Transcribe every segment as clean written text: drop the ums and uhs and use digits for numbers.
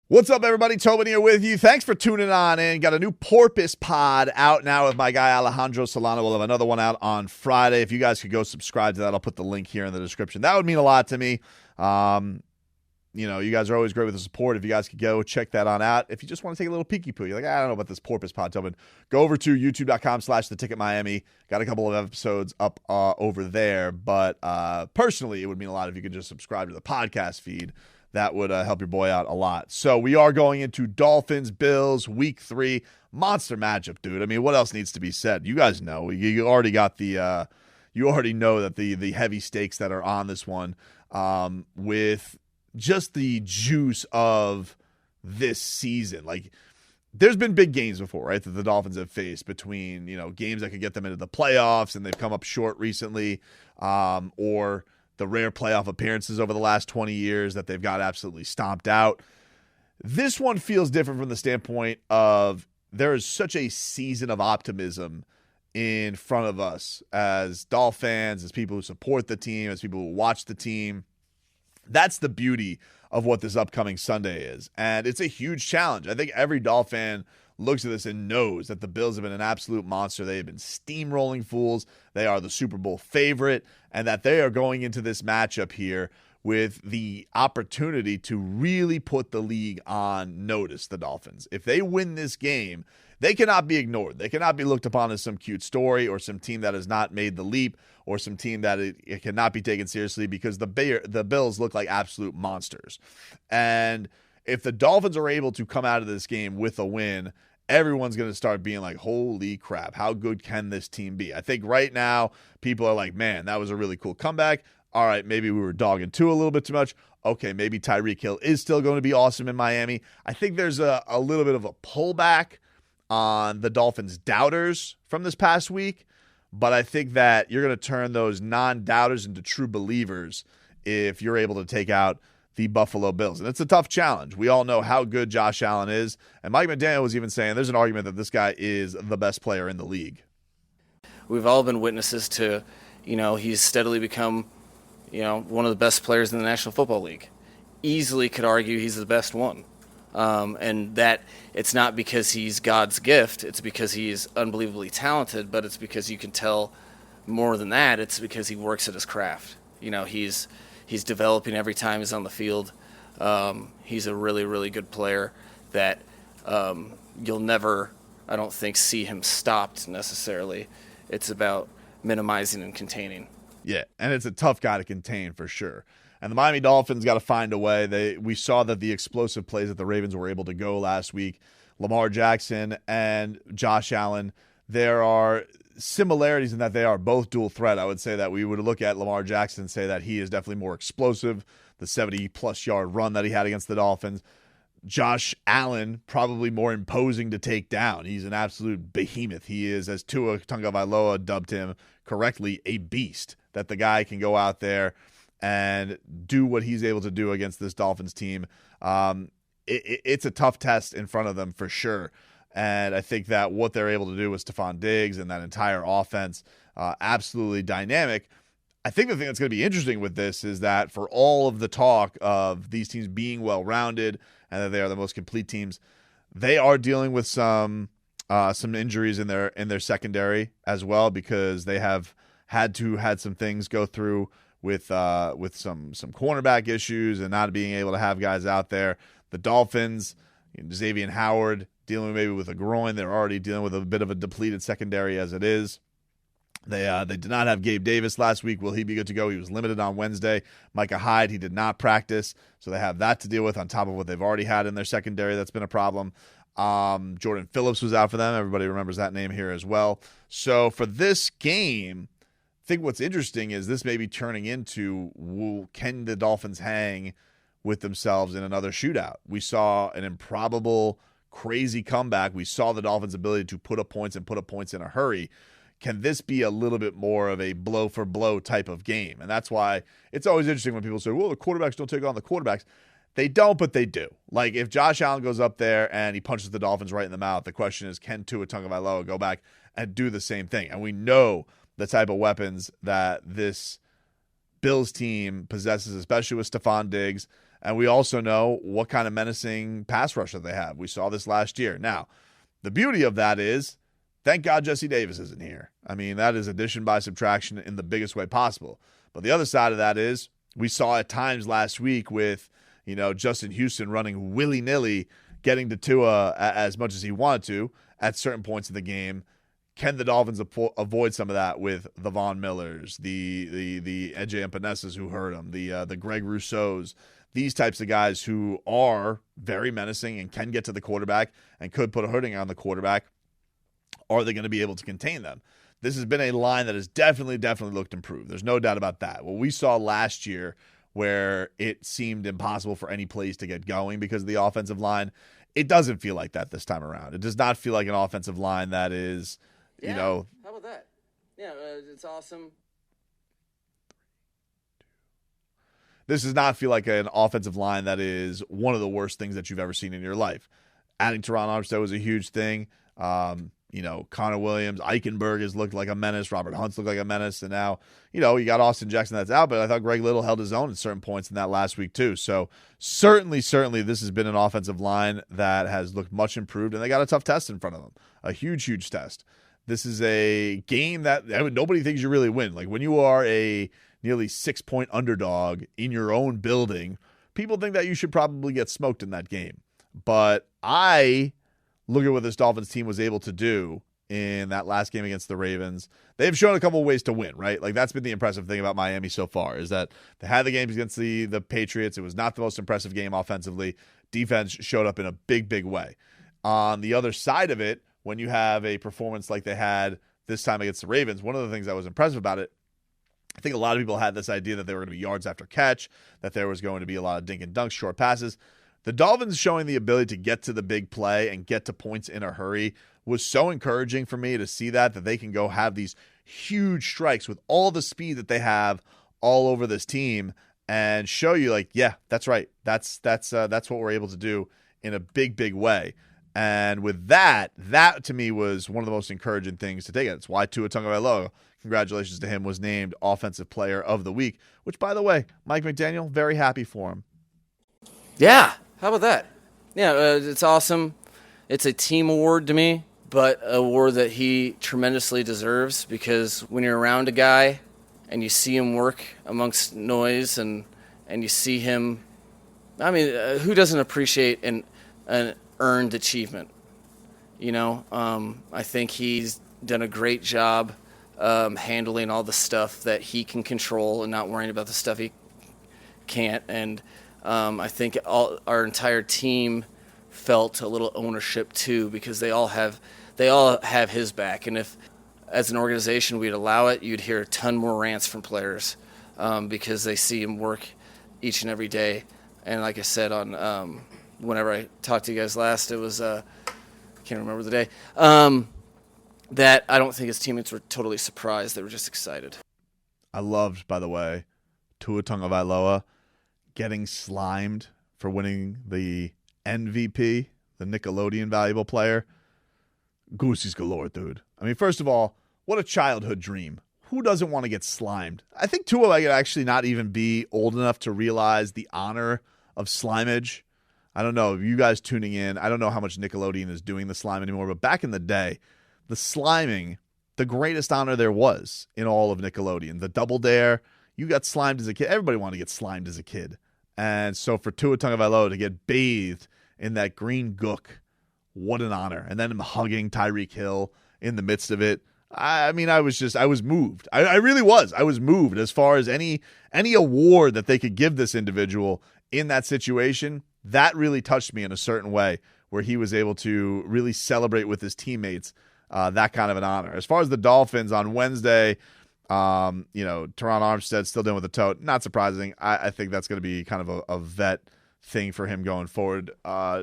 What's up, everybody? Tobin here with you. Thanks for tuning on in. Got a new Porpoise pod out now with my guy Alejandro Solano. We'll have another one out on Friday. If you guys could go subscribe to that, I'll put the link here in the description. That would mean a lot to me. You guys are always great with the support. If you guys could go check that on out. If you just want to take a little peeky poo, you're like, I don't know about this Porpoise pod, Tobin, go over to youtube.com/theticketmiami. Got a couple of episodes up over there. But personally, it would mean a lot if you could just subscribe to the podcast feed. That would help your boy out a lot. So we are going into Dolphins, Bills, Week 3. Monster matchup, dude. I mean, what else needs to be said? You guys know. You already got the you already know that the heavy stakes that are on this one with just the juice of this season. Like, there's been big games before, right, that the Dolphins have faced between, games that could get them into the playoffs, and they've come up short recently, or the rare playoff appearances over the last 20 years that they've got absolutely stomped out. This one feels different from the standpoint of there is such a season of optimism in front of us as Dolphin fans, as people who support the team, as people who watch the team. That's the beauty of what this upcoming Sunday is. And it's a huge challenge. I think every Dolphin fan looks at this and knows that the Bills have been an absolute monster. They have been steamrolling fools. They are the Super Bowl favorite, and that they are going into this matchup here with the opportunity to really put the league on notice, the Dolphins. If they win this game, they cannot be ignored. They cannot be looked upon as some cute story or some team that has not made the leap or some team that it cannot be taken seriously, because the Bills look like absolute monsters. And if the Dolphins are able to come out of this game with a win, everyone's going to start being like, holy crap, how good can this team be? I think right now people are like, man, that was a really cool comeback. All right, maybe we were dogging two a little bit too much. Okay, maybe Tyreek Hill is still going to be awesome in Miami. I think there's a little bit of a pullback on the Dolphins' doubters from this past week, but I think that you're going to turn those non-doubters into true believers if you're able to take out the Buffalo Bills. And it's a tough challenge. We all know how good Josh Allen is. And Mike McDaniel was even saying there's an argument that this guy is the best player in the league. We've all been witnesses to, he's steadily become, one of the best players in the National Football League. Easily could argue he's the best one. And that it's not because he's God's gift. It's because he's unbelievably talented, but it's because you can tell more than that. It's because he works at his craft. He's developing every time he's on the field. He's a really, really good player that you'll never, I don't think, see him stopped necessarily. It's about minimizing and containing. Yeah, and it's a tough guy to contain for sure. And the Miami Dolphins got to find a way. We saw that the explosive plays that the Ravens were able to go last week, Lamar Jackson and Josh Allen, there are similarities in that they are both dual threat. I would say that we would look at Lamar Jackson and say that he is definitely more explosive, the 70-plus yard run that he had against the Dolphins. Josh Allen, probably more imposing to take down. He's an absolute behemoth. He is, as Tua Tagovailoa dubbed him correctly, a beast, that the guy can go out there and do what he's able to do against this Dolphins team. It's a tough test in front of them for sure. And I think that what they're able to do with Stephon Diggs and that entire offense, absolutely dynamic. I think the thing that's going to be interesting with this is that for all of the talk of these teams being well-rounded and that they are the most complete teams, they are dealing with some injuries in their secondary as well, because they have had some things go through with some cornerback issues and not being able to have guys out there. The Dolphins, Xavier Howard, dealing maybe with a groin. They're already dealing with a bit of a depleted secondary as it is. They did not have Gabe Davis last week. Will he be good to go? He was limited on Wednesday. Micah Hyde, he did not practice, so they have that to deal with on top of what they've already had in their secondary. That's been a problem. Jordan Phillips was out for them. Everybody remembers that name here as well. So for this game, I think what's interesting is this may be turning into, can the Dolphins hang with themselves in another shootout? We saw an improbable, crazy comeback. We saw the Dolphins' ability to put up points and put up points in a hurry. Can this be a little bit more of a blow-for-blow type of game? And that's why it's always interesting when people say, well, the quarterbacks don't take on the quarterbacks. They don't, but they do. Like, if Josh Allen goes up there and he punches the Dolphins right in the mouth, the question is, can Tua Tagovailoa go back and do the same thing? And we know the type of weapons that this Bills team possesses, especially with Stephon Diggs And we also know what kind of menacing pass rush that they have. We saw this last year. Now, the beauty of that is, thank God Jesse Davis isn't here. I mean, that is addition by subtraction in the biggest way possible. But the other side of that is, we saw at times last week with, Justin Houston running willy-nilly, getting to Tua as much as he wanted to at certain points in the game. Can the Dolphins avoid some of that with the Von Millers, the EJ Epenezas who hurt him, the Greg Rousseaus, these types of guys who are very menacing and can get to the quarterback and could put a hurting on the quarterback? Are they going to be able to contain them? This has been a line that has definitely looked improved. There's no doubt about that. What we saw last year, where it seemed impossible for any plays to get going because of the offensive line, it doesn't feel like that this time around. It does not feel like an offensive line that is, How about that? Yeah, it's awesome. This does not feel like an offensive line that is one of the worst things that you've ever seen in your life. Adding Teron Armstead was a huge thing. Connor Williams, Eichenberg has looked like a menace. Robert Hunt's looked like a menace. And now, you got Austin Jackson that's out, but I thought Greg Little held his own at certain points in that last week too. So certainly this has been an offensive line that has looked much improved, and they got a tough test in front of them. A huge test. This is a game that nobody thinks you really win. Like when you are a nearly 6-point underdog in your own building, people think that you should probably get smoked in that game. But I look at what this Dolphins team was able to do in that last game against the Ravens. They've shown a couple of ways to win, right? Like that's been the impressive thing about Miami so far, is that they had the games against the Patriots. It was not the most impressive game offensively. Defense showed up in a big way. On the other side of it, when you have a performance like they had this time against the Ravens, one of the things that was impressive about it, I think a lot of people had this idea that they were going to be yards after catch, that there was going to be a lot of dink and dunk, short passes. The Dolphins showing the ability to get to the big play and get to points in a hurry was so encouraging for me to see that they can go have these huge strikes with all the speed that they have all over this team and show you like, yeah, that's right. That's what we're able to do in a big way. And with that to me was one of the most encouraging things to take it. That's why Tua Tagovailoa, congratulations to him, was named Offensive Player of the Week, which, by the way, Mike McDaniel, very happy for him. Yeah, how about that? Yeah, it's awesome. It's a team award to me, but an award that he tremendously deserves, because when you're around a guy and you see him work amongst noise and you see him, who doesn't appreciate an earned achievement? I think he's done a great job handling all the stuff that he can control and not worrying about the stuff he can't. And I think our entire team felt a little ownership too, because they all have his back. And if, as an organization, we'd allow it, you'd hear a ton more rants from players because they see him work each and every day. And like I said on whenever I talked to you guys last, it was I can't remember the day. That I don't think his teammates were totally surprised. They were just excited. I loved, by the way, Tua Tagovailoa getting slimed for winning the MVP, the Nickelodeon Valuable Player. Goosies galore, dude. First of all, what a childhood dream. Who doesn't want to get slimed? I think Tua might actually not even be old enough to realize the honor of slimage. I don't know, you guys tuning in, I don't know how much Nickelodeon is doing the slime anymore, but back in the day, the sliming, the greatest honor there was in all of Nickelodeon. The Double Dare, you got slimed as a kid. Everybody wanted to get slimed as a kid. And so for Tua Tagovailoa to get bathed in that green gook, what an honor. And then him hugging Tyreek Hill in the midst of it. I was moved. I really was. I was moved as far as any award that they could give this individual in that situation. That really touched me in a certain way, where he was able to really celebrate with his teammates that kind of an honor. As far as the Dolphins on Wednesday, Teron Armstead still dealing with the toe. Not surprising. I think that's going to be kind of a vet thing for him going forward.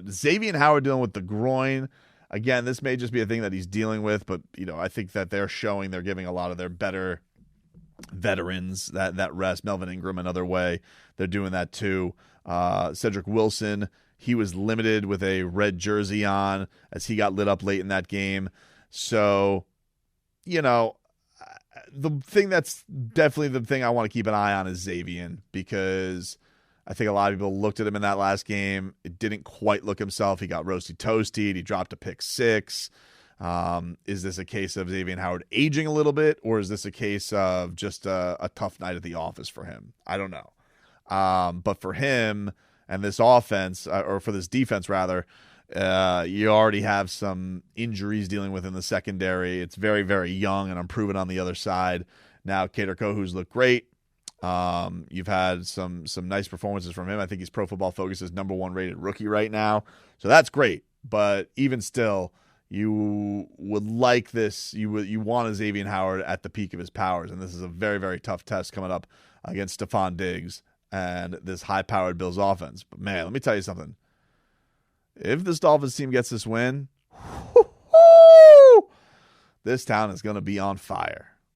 Xavier Howard dealing with the groin. Again, this may just be a thing that he's dealing with, but I think that they're giving a lot of their better veterans that rest. Melvin Ingram another way. They're doing that too. Cedric Wilson, he was limited with a red jersey on as he got lit up late in that game. So, the thing that's definitely the thing I want to keep an eye on is Xavier, because I think a lot of people looked at him in that last game. It didn't quite look himself. He got roasty toasted. He dropped a pick 6. Is this a case of Xavier Howard aging a little bit, or is this a case of just a tough night at the office for him? I don't know. But for him and this offense, or for this defense rather, you already have some injuries dealing with in the secondary. It's very, very young and unproven on the other side. Now, Kader Kohou's looked great. You've had some nice performances from him. I think he's Pro Football Focus's number 1 rated rookie right now. So that's great. But even still, you would like this. You want a Xavier Howard at the peak of his powers. And this is a very, very tough test coming up against Stephon Diggs and this high-powered Bills offense. But, man, let me tell you something. If this Dolphins team gets this win, this town is going to be on fire.